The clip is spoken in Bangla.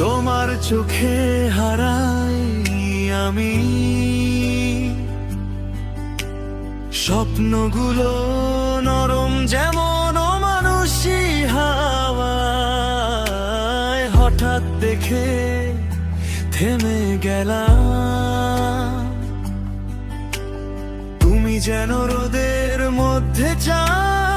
তোমার চোখে হারাই আমি স্বপ্নগুলো, নরম যেমন অমানুষী হাওয়ায়। হঠাৎ দেখে থেমে গেলাম, তুমি যেন রোদের মধ্যে চাঁদ।